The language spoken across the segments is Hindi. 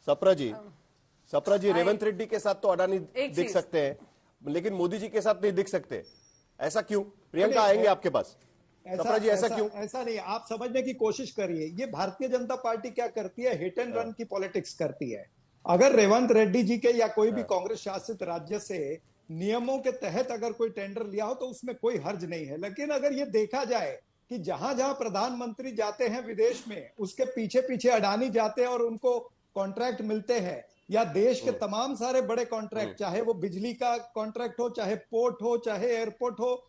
सप्रा जी, सप्रा जी, हाँ, रेवंत रेड्डी के साथ तो अडानी एक दिख चीज। सकते हैं, लेकिन मोदी जी के साथ नहीं दिख सकते। ऐसा क्यों? प्रियंका आएंगे आपके पास। ऐसा सप्रा जी, ऐसा ऐसा क्यों? ऐसा नहीं, आप समझने की कोशिश करिए। ये भारतीय जनता पार्टी क्या करती है, हिट एंड रन हाँ। की पॉलिटिक्स करती है। अगर रेवंत रेड्डी जी के या कोई भी हाँ। कांग्रेस शासित राज्य से नियमों के तहत अगर कोई टेंडर लिया हो तो उसमें कोई हर्ज नहीं है। लेकिन अगर ये देखा जाए कि जहां जहां प्रधानमंत्री जाते हैं विदेश में, उसके पीछे पीछे अडानी जाते हैं और उनको कॉन्ट्रैक्ट मिलते हैं, या देश के तमाम सारे बड़े कॉन्ट्रैक्ट, चाहे वो बिजली का कॉन्ट्रैक्ट हो, चाहे पोर्ट हो, चाहे एयरपोर्ट हो,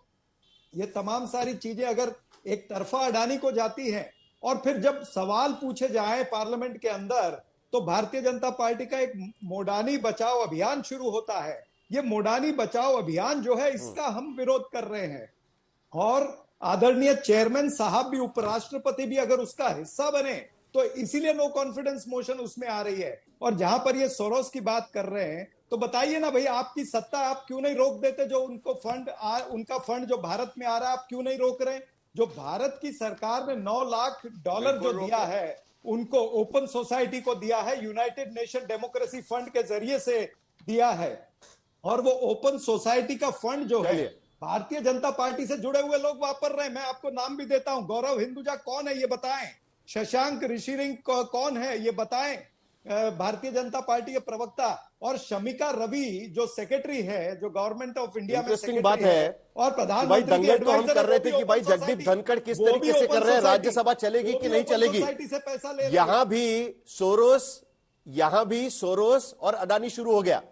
ये तमाम सारी चीजें अगर एक तरफा अडानी को जाती हैं, और फिर जब सवाल पूछे जाए पार्लियामेंट के अंदर, तो भारतीय जनता पार्टी का एक मोडानी बचाओ अभियान शुरू होता है। ये मोडानी बचाओ अभियान जो है, इसका हम विरोध कर रहे हैं। और आदरणीय चेयरमैन साहब भी, उपराष्ट्रपति भी अगर उसका हिस्सा बने, तो इसीलिए नो कॉन्फिडेंस मोशन उसमें आ रही है। और जहां पर ये सोरोस की बात कर रहे हैं, तो बताइए ना भाई, आपकी सत्ता, आप क्यों नहीं रोक देते? जो उनको उनका फंड जो भारत में आ रहा है, आप क्यों नहीं रोक रहे? जो भारत की सरकार ने $9 लाख जो दिया है उनको, ओपन सोसाइटी को दिया है, यूनाइटेड नेशन डेमोक्रेसी फंड के जरिए से दिया है। और वो ओपन सोसाइटी का फंड जो है, भारतीय जनता पार्टी से जुड़े हुए लोग वापर रहे हैं। मैं आपको नाम भी देता हूं। गौरव हिंदुजा कौन है ये बताएं, शशांक ऋषिरिंग कौन है ये बताएं, भारतीय जनता पार्टी के प्रवक्ता, और शमिका रवि जो सेक्रेटरी है, जो गवर्नमेंट ऑफ इंडिया में इंटरेस्टिंग बात सेक्रेटरी है। और भाई प्रधानमंत्री की दंगल तो हम एडवाइजर कर रहे थे है, कि भाई जगदीप धनखड़ किस तरीके से कर रहे हैं, राज्यसभा चलेगी कि नहीं चलेगी। से पैसा ले यहां भी सोरोस और अडानी शुरू हो गया,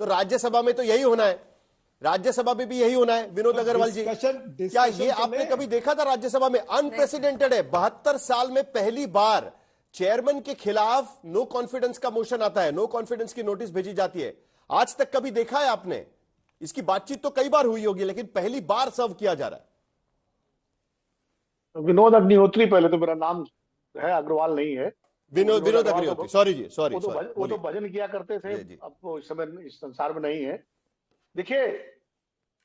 तो राज्यसभा में तो यही होना है, राज्यसभा में भी यही होना है। विनोद अग्रवाल जी, क्या ये आपने कभी देखा था राज्यसभा में? अनप्रेसिडेंटेड है, 72 साल में पहली बार चेयरमैन के खिलाफ नो कॉन्फिडेंस का मोशन आता है, नो कॉन्फिडेंस की नोटिस भेजी जाती है। आज तक कभी देखा है आपने? इसकी बातचीत तो कई बार हुई होगी, लेकिन पहली बार सर्व किया जा रहा है। विनोद अग्निहोत्री पहले तो मेरा नाम है, अग्रवाल नहीं है। विनोद अग्निहोत्री, सॉरी जी, सॉरी। वो तो भजन किया करते थे, अब वो इस समय इस संसार में नहीं है। देखिए,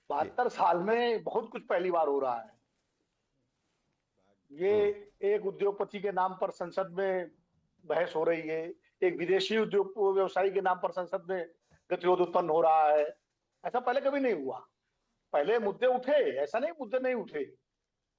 72 साल में बहुत कुछ पहली बार हो रहा है। ये एक उद्योगपति के नाम पर संसद में बहस हो रही है, एक विदेशी उद्योग व्यवसायी के नाम पर संसद में गतिरोध उत्पन्न हो रहा है। ऐसा पहले कभी नहीं हुआ। पहले मुद्दे उठे, ऐसा नहीं मुद्दे नहीं उठे,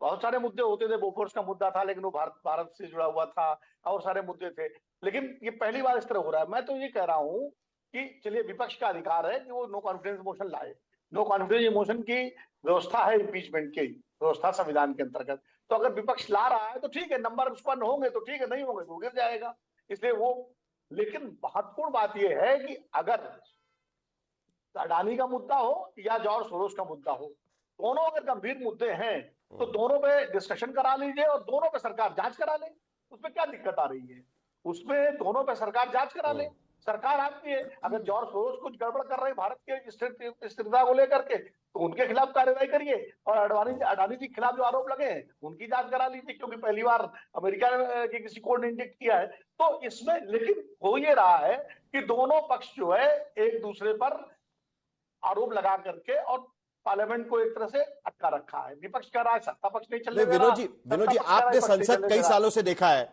बहुत सारे मुद्दे होते थे। बोफोर्स का मुद्दा था, लेकिन वो भारत से जुड़ा हुआ था, और सारे मुद्दे थे। लेकिन ये पहली बार इस तरह हो रहा है। मैं तो ये कह रहा हूं कि चलिए, विपक्ष का अधिकार है कि वो नो कॉन्फिडेंस मोशन लाए। नो कॉन्फिडेंस मोशन की व्यवस्था है इम्पीचमेंट की व्यवस्था संविधान के अंतर्गत। तो अगर विपक्ष ला रहा है तो ठीक है, नंबर उत्पन्न होंगे तो ठीक है, नहीं होंगे तो गिर जाएगा। इसलिए वो, लेकिन महत्वपूर्ण बात यह है कि अगर अडानी का मुद्दा हो या जॉर्ज सोरोस का मुद्दा हो, दोनों अगर गंभीर मुद्दे हैं तो दोनों पे डिस्कशन करा लीजिए और दोनों पे सरकार जांच करा ले। उसमें क्या दिक्कत आ रही है? उसमें दोनों पे सरकार जांच करा ले। सरकार आपकी है। अगर जॉर्ज सोरोस कुछ गड़बड़ कर रहे हैं भारत के स्थिरता को लेकर के, तो उनके खिलाफ कार्रवाई करिए, और अडानी जी के खिलाफ जो आरोप लगे हैं उनकी जांच करा लीजिए, क्योंकि पहली बार अमेरिका के किसी कोर्ट ने इंडिक्ट किया है। तो इसमें लेकिन हो ये रहा है कि दोनों पक्ष जो है एक दूसरे पर आरोप लगा करके और पार्लियामेंट को एक तरह से अटका रखा है। विपक्ष कह रहा है सत्ता पक्ष नहीं चलने दे रहा। विनोद जी, आपने संसद कई सालों से देखा है।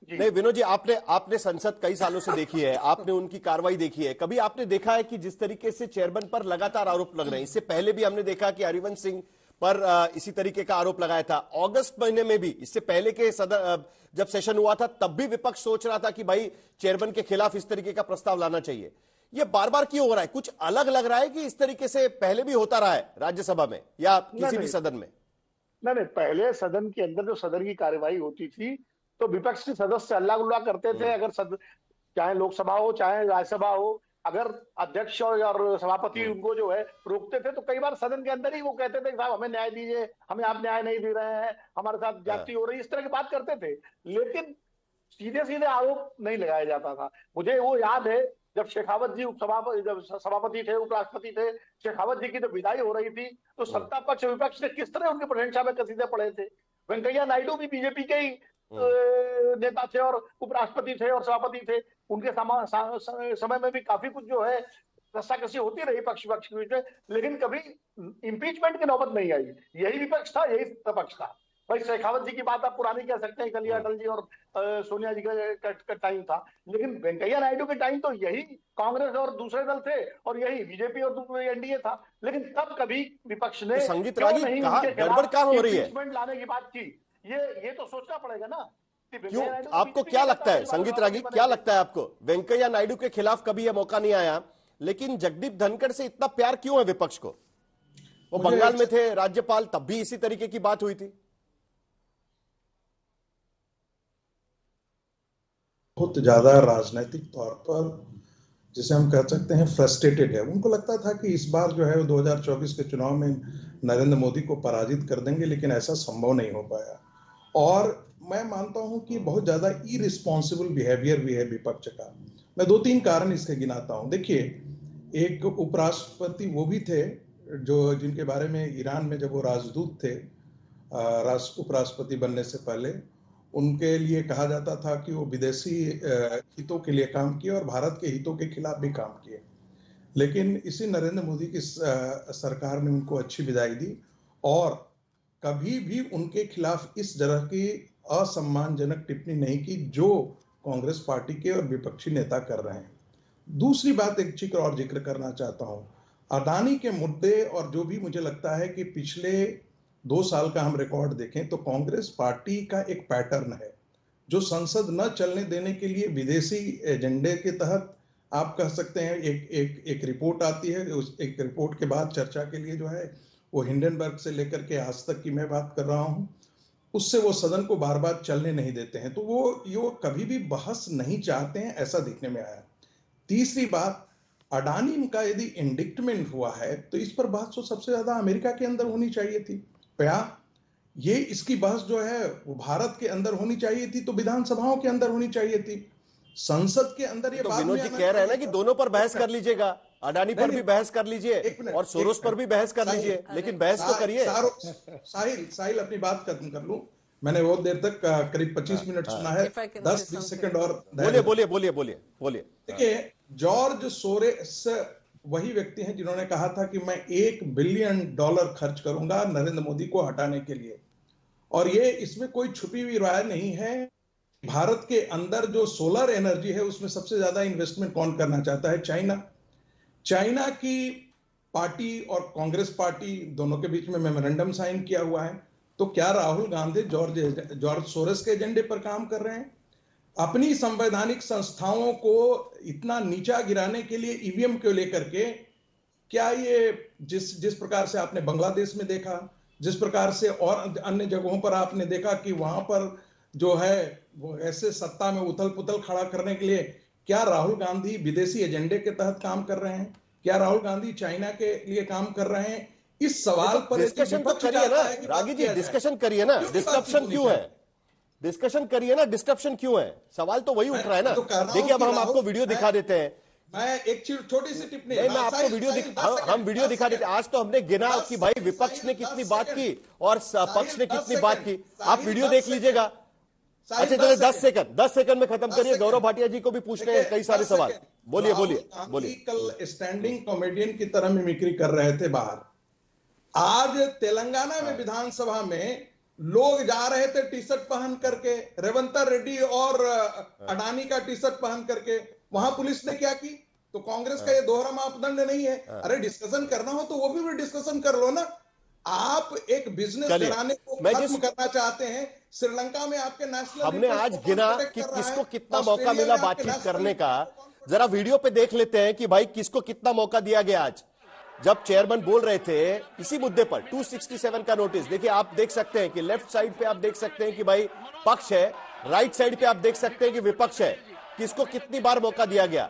नहीं विनोद जी, आपने संसद कई सालों से देखी है, आपने उनकी कार्रवाई देखी है। कभी आपने देखा है कि जिस तरीके से चेयरमैन पर लगातार आरोप लग रहे हैं? इससे पहले भी हमने देखा कि हरिवंश सिंह पर इसी तरीके का आरोप लगाया था। अगस्त महीने में भी, इससे पहले के जब सेशन हुआ था, तब भी विपक्ष सोच रहा था कि भाई चेयरमैन के खिलाफ इस तरीके का प्रस्ताव लाना चाहिए। ये बार बार क्यों हो रहा है? कुछ अलग लग रहा है कि इस तरीके से पहले भी होता रहा है राज्यसभा में या किसी भी सदन में? नहीं, पहले सदन के अंदर जो सदन की कार्यवाही होती थी तो विपक्ष के सदस्य अल्लाह गुल्ला करते थे। अगर चाहे लोकसभा हो चाहे राज्यसभा हो, अगर अध्यक्ष और सभापति उनको जो है रोकते थे, तो कई बार सदन के अंदर ही वो कहते थे साहब हमें न्याय दीजिए, हमें आप न्याय नहीं दे रहे हैं, हमारे साथ ज्यादती हो रही है, इस तरह की बात करते थे। लेकिन सीधे सीधे आरोप नहीं लगाया जाता था। मुझे वो याद है जब शेखावत जी जब सभापति थे, उपराष्ट्रपति थे, शेखावत जी की जब विदाई हो रही थी, तो सत्ता पक्ष विपक्ष ने किस तरह उनकी प्रशंसा में कसीदे पढ़े थे। वेंकैया नायडू भी बीजेपी के ही नेता थे और उपराष्ट्रपति थे और सभापति थे। उनके समय में भी काफी कुछ जो है रस्साकसी होती रही पक्ष विपक्ष के बीच में, लेकिन कभी इंपीचमेंट की नौबत नहीं आई। यही विपक्ष था, यही विपक्ष था। भाई शेखावत जी की बात आप पुरानी कह सकते हैं, कल ये अटल जी और सोनिया जी का टाइम था, लेकिन वेंकैया नायडू के टाइम तो यही कांग्रेस और दूसरे दल थे और यही बीजेपी और एनडीए था, लेकिन तब कभी विपक्ष ने तो संगीत क्यों रागी नहीं कहाँ उनके गड़बड़ खिलाफ कहाँ हो रही है? इम्पीचमेंट लाने की बात की? ये तो सोचना पड़ेगा ना कि क्यों? वेंकैया नायडू आपको बीजेपी क्या के नेता लगता है इस बार संगीत सभापति रागी, बने क्या थे। लगता है आपको वेंकैया नायडू के खिलाफ कभी यह मौका नहीं आया, लेकिन जगदीप धनखड़ से इतना प्यार क्यों है विपक्ष को? वो बंगाल में थे राज्यपाल, तब भी इसी तरीके की बात हुई थी। बहुत ज्यादा राजनीतिक तौर पर जिसे हम कह सकते हैं फ्रस्ट्रेटेड है। उनको लगता था कि इस बार जो है 2024 के चुनाव में नरेंद्र मोदी को पराजित कर देंगे, लेकिन ऐसा संभव नहीं हो पाया। और मैं मानता हूं कि बहुत ज्यादा इरिस्पॉन्सिबल बिहेवियर भी है विपक्ष का। मैं 2-3 कारण इसके गिनाता हूं। देखिए, एक उपराष्ट्रपति वो भी थे जो जिनके बारे में ईरान में जब वो राजदूत थे, उपराष्ट्रपति बनने से पहले, उनके लिए कहा जाता था कि वो विदेशी हितों के लिए काम किए और भारत के हितों के खिलाफ भी काम किए। लेकिन इसी नरेंद्र मोदी की सरकार ने उनको अच्छी विदाई दी और कभी भी उनके खिलाफ इस तरह की असम्मानजनक टिप्पणी नहीं की जो कांग्रेस पार्टी के और विपक्षी नेता कर रहे हैं। दूसरी बात एक जिक्र और जिक्र करना चाहता हूं, अडानी के मुद्दे, और जो भी मुझे लगता है कि पिछले 2 साल का हम रिकॉर्ड देखें तो कांग्रेस पार्टी का एक पैटर्न है जो संसद न चलने देने के लिए विदेशी एजेंडे के तहत, आप कह सकते हैं, एक रिपोर्ट आती है, उस एक रिपोर्ट के बाद चर्चा के लिए जो है वो हिंडनबर्ग से लेकर के आज तक की मैं बात कर रहा हूं, उससे वो सदन को बार बार चलने नहीं देते हैं। तो वो कभी भी बहस नहीं चाहते हैं, ऐसा दिखने में आया। तीसरी बात, अडानी का यदि इंडिक्टमेंट हुआ है तो इस पर बहस तो सबसे ज्यादा अमेरिका के अंदर होनी चाहिए थी। ये इसकी बहस जो है वो भारत के अंदर होनी चाहिए थी, तो विधानसभाओं के अंदर होनी चाहिए थी, संसद के अंदर ये तो बात विनोद जी कह रहे हैं ना कि दोनों पर बहस कर लीजिएगा, अडानी पर भी बहस कर लीजिए और सोरोस पर भी बहस कर लीजिए, लेकिन बहस तो करिए। साहिल अपनी बात खत्म कर लूं, मैंने बहुत देर तक करीब 25 मिनट सुना है, 10-20 सेकंड और बोलिए। देखिए, जॉर्ज सोरेस वही व्यक्ति हैं जिन्होंने कहा था कि मैं $1 बिलियन खर्च करूंगा नरेंद्र मोदी को हटाने के लिए, और ये इसमें कोई छुपी हुई राय नहीं है। भारत के अंदर जो सोलर एनर्जी है उसमें सबसे ज्यादा इन्वेस्टमेंट कौन करना चाहता है? चाइना की पार्टी और कांग्रेस पार्टी दोनों के बीच में मेमोरेंडम साइन किया हुआ है। तो क्या राहुल गांधी जॉर्ज सोरेस के एजेंडे पर काम कर रहे हैं? अपनी संवैधानिक संस्थाओं को इतना नीचा गिराने के लिए ईवीएम को लेकर के, क्या ये जिस प्रकार से आपने बांग्लादेश में देखा, जिस प्रकार से और अन्य जगहों पर आपने देखा कि वहां पर जो है वो ऐसे सत्ता में उथल पुथल खड़ा करने के लिए, क्या राहुल गांधी विदेशी एजेंडे के तहत काम कर रहे हैं? क्या राहुल गांधी चाइना के लिए काम कर रहे हैं? इस सवाल पर डिस्कशन तो करिए ना रागी जी, डिस्कशन करिए ना, डिस्ट्रप्शन क्यों है? डिस्कशन करिए ना, डिस्ट्रप्शन क्यों है? सवाल तो वही उठ रहा है ना। देखिए, अब हम आपको वीडियो दिखा देते हैं। मैं एक छोटी सी टिप्पणी, मैं आपको हम वीडियो दिखा देते हैं। आज तो हमने गिना कि भाई विपक्ष ने कितनी बात की और पक्ष ने कितनी बात की, आप वीडियो देख लीजिएगा। अच्छा चलिए, 10 सेकंड में खत्म करिए। गौरव भाटिया जी को भी पूछने हैं कई सारे सवाल। बोलिए। कल स्टैंडिंग कॉमेडियन की तरह मिमिक्री कर रहे थे बाहर। आज तेलंगाना में विधानसभा में लोग जा रहे थे टी शर्ट पहन करके, रेवंत रेड्डी और अडानी का टी शर्ट पहन करके, वहां पुलिस ने क्या की? तो कांग्रेस का ये दोहरा मापदंड नहीं है। अरे डिस्कशन करना हो तो वो भी डिस्कशन कर लो ना। आप एक बिजनेस घराने को खत्म करना चाहते हैं। श्रीलंका में आपके नेशनल, हमने आज गिना कि किसको कितना मौका मिला बातचीत करने का। जरा वीडियो पे देख लेते हैं कि भाई किसको कितना मौका दिया गया। आज जब चेयरमैन बोल रहे थे इसी मुद्दे पर 267 का नोटिस, देखिए आप देख सकते हैं कि लेफ्ट साइड पे आप देख सकते हैं कि भाई पक्ष है, राइट साइड पे आप देख सकते हैं कि विपक्ष है। किसको कितनी बार मौका दिया गया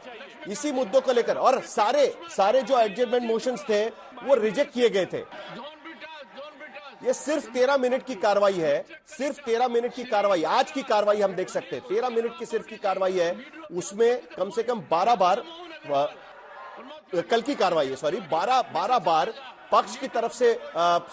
इसी मुद्दों को लेकर, और सारे जो एडजमेंट मोशंस थे वो रिजेक्ट किए गए थे। ये सिर्फ 13 मिनट की कार्रवाई है, सिर्फ 13 मिनट की कार्रवाई। आज की कार्रवाई हम देख सकते हैं 13 मिनट की सिर्फ की कार्रवाई है, उसमें कम से कम 12 बार, कल की कार्रवाई है सॉरी, 12 बार पक्ष की तरफ से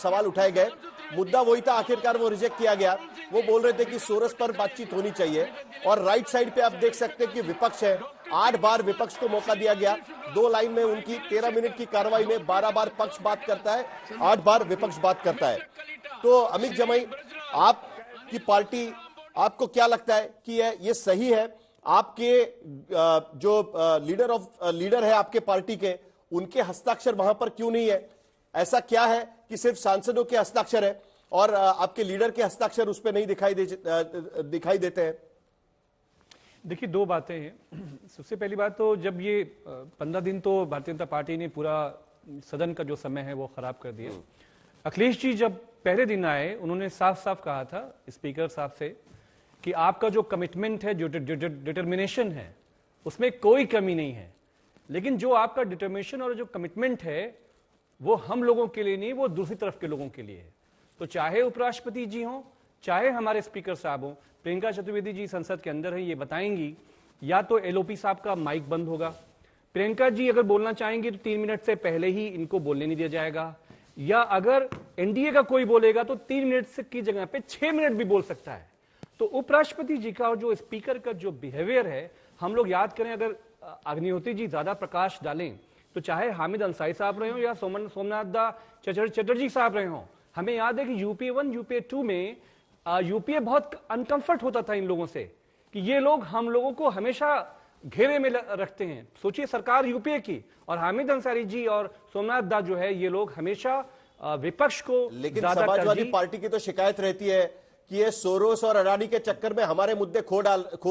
सवाल उठाए गए। मुद्दा वही था, आखिरकार वो रिजेक्ट किया गया। वो बोल रहे थे कि सोरस पर बातचीत होनी चाहिए। और राइट साइड पे आप देख सकते हैं कि विपक्ष है, 8 बार विपक्ष को मौका दिया गया। 2 लाइन में उनकी 13 मिनट की कार्रवाई में 12 बार पक्ष बात करता है, 8 बार विपक्ष बात करता है। तो अमित जमाई आपकी पार्टी, आपको क्या लगता है कि ये सही है? आपके जो लीडर है आपके पार्टी के, उनके हस्ताक्षर वहां पर क्यों नहीं है? ऐसा क्या है कि सिर्फ सांसदों के हस्ताक्षर है और आपके लीडर के हस्ताक्षर उस पर नहीं दिखाई देते हैं? देखिए, दो बातें हैं। सबसे पहली बात तो जब ये 15 दिन तो भारतीय जनता पार्टी ने पूरा सदन का जो समय है वो खराब कर दिया। अखिलेश जी जब पहले दिन आए, उन्होंने साफ साफ कहा था स्पीकर साहब से कि आपका जो कमिटमेंट है, जो डिटर्मिनेशन है, उसमें कोई कमी नहीं है, लेकिन जो आपका डिटर्मिनेशन और जो कमिटमेंट है वो हम लोगों के लिए नहीं, वो दूसरी तरफ के लोगों के लिए है। तो चाहे उपराष्ट्रपति जी हों, चाहे हमारे स्पीकर साहब हों, प्रियंका चतुर्वेदी जी संसद के अंदर है, ये बताएंगी या तो एलओपी साहब का माइक बंद होगा, प्रियंका जी अगर बोलना चाहेंगी तो 3 मिनट से पहले ही इनको बोलने नहीं दिया जाएगा, या अगर एनडीए का कोई बोलेगा तो 3 मिनट की जगह पे 6 मिनट भी बोल सकता है। तो उपराष्ट्रपति जी का और जो स्पीकर का जो बिहेवियर है, हम लोग याद करें, अगर अग्निहोत्री जी ज्यादा प्रकाश डालें तो चाहे हामिद अंसारी साहब रहे हो या सोमनाथ दा चटर्जी साहब रहे हो, हमें याद है कि यूपीए 1 यूपीए 2 में यूपीए बहुत अनकंफर्ट होता था इन लोगों से कि ये लोग हम लोगों को हमेशा घेरे में रखते हैं। सोचिए, सरकार यूपीए की और हामिद अंसारी जी और सोमनाथ दा जो है, ये लोग हमेशा विपक्ष को, लेकिन समाजवादी पार्टी की तो शिकायत रहती है कि ये सोरोस और अडानी के चक्कर में हमारे मुद्दे खो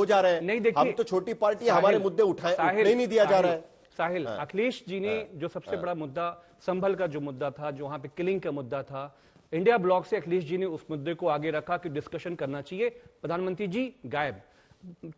जा रहे हैं। नहीं, देखिए, हम तो छोटी पार्टी है, हमारे मुद्दे उठने नहीं दिया जा रहा है। साहिल, अखिलेश जी ने जो सबसे बड़ा मुद्दा, संभल का जो मुद्दा था, जो वहां पे किलिंग का मुद्दा था, इंडिया ब्लॉक से अखिलेश जी ने उस मुद्दे को आगे रखा कि डिस्कशन करना चाहिए। प्रधानमंत्री जी गायब।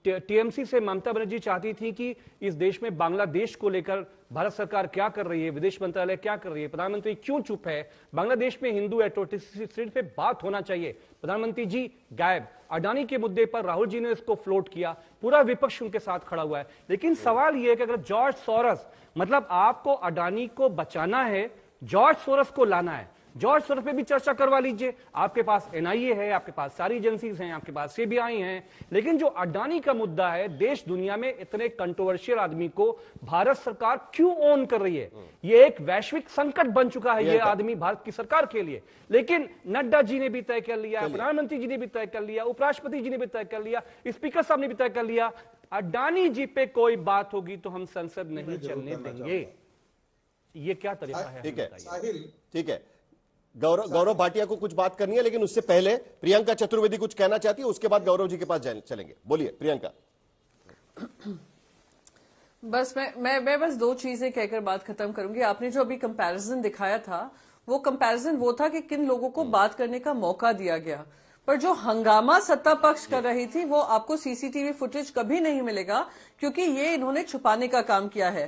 टीएमसी से ममता बनर्जी चाहती थी कि इस देश में बांग्लादेश को लेकर भारत सरकार क्या कर रही है, विदेश मंत्रालय क्या कर रही है, प्रधानमंत्री क्यों चुप है, बांग्लादेश में हिंदू एट्रोसिटी पे बात होना चाहिए, प्रधानमंत्री जी गायब। अडानी के मुद्दे पर राहुल जी ने इसको फ्लोट किया, पूरा विपक्ष उनके साथ खड़ा हुआ है। लेकिन सवाल यह है कि अगर जॉर्ज सोरस, मतलब आपको अडानी को बचाना है, जॉर्ज सोरस को लाना है, जॉर्ज सोरस पे भी चर्चा करवा लीजिए। आपके पास एनआईए है, आपके पास सारी एजेंसीज हैं, आपके पास सीबीआई हैं, लेकिन जो अडानी का मुद्दा है, देश दुनिया में इतने कंट्रोवर्शियल आदमी को भारत सरकार क्यों ऑन कर रही है? ये एक वैश्विक संकट बन चुका है ये आदमी भारत की सरकार के लिए। लेकिन नड्डा जी ने भी तय कर लिया, प्रधानमंत्री जी ने भी तय कर लिया, उपराष्ट्रपति जी ने भी तय कर लिया, स्पीकर साहब ने भी तय कर लिया, अडानी जी पे कोई बात होगी तो हम संसद नहीं चलने देंगे। ये क्या तरीका है? ठीक है, गौरव भाटिया को कुछ बात करनी है, लेकिन उससे पहले प्रियंका चतुर्वेदी कुछ कहना चाहती है, उसके बाद गौरव जी के पास चलेंगे। बोलिए प्रियंका। बस मैं बस 2 चीजें कहकर बात खत्म करूंगी। आपने जो अभी कंपैरिजन दिखाया था, वो कंपैरिजन वो था कि किन लोगों को बात करने का मौका दिया गया, पर जो हंगामा सत्ता पक्ष कर रही थी वो आपको सीसीटीवी फुटेज कभी नहीं मिलेगा, क्योंकि ये इन्होंने छुपाने का काम किया है।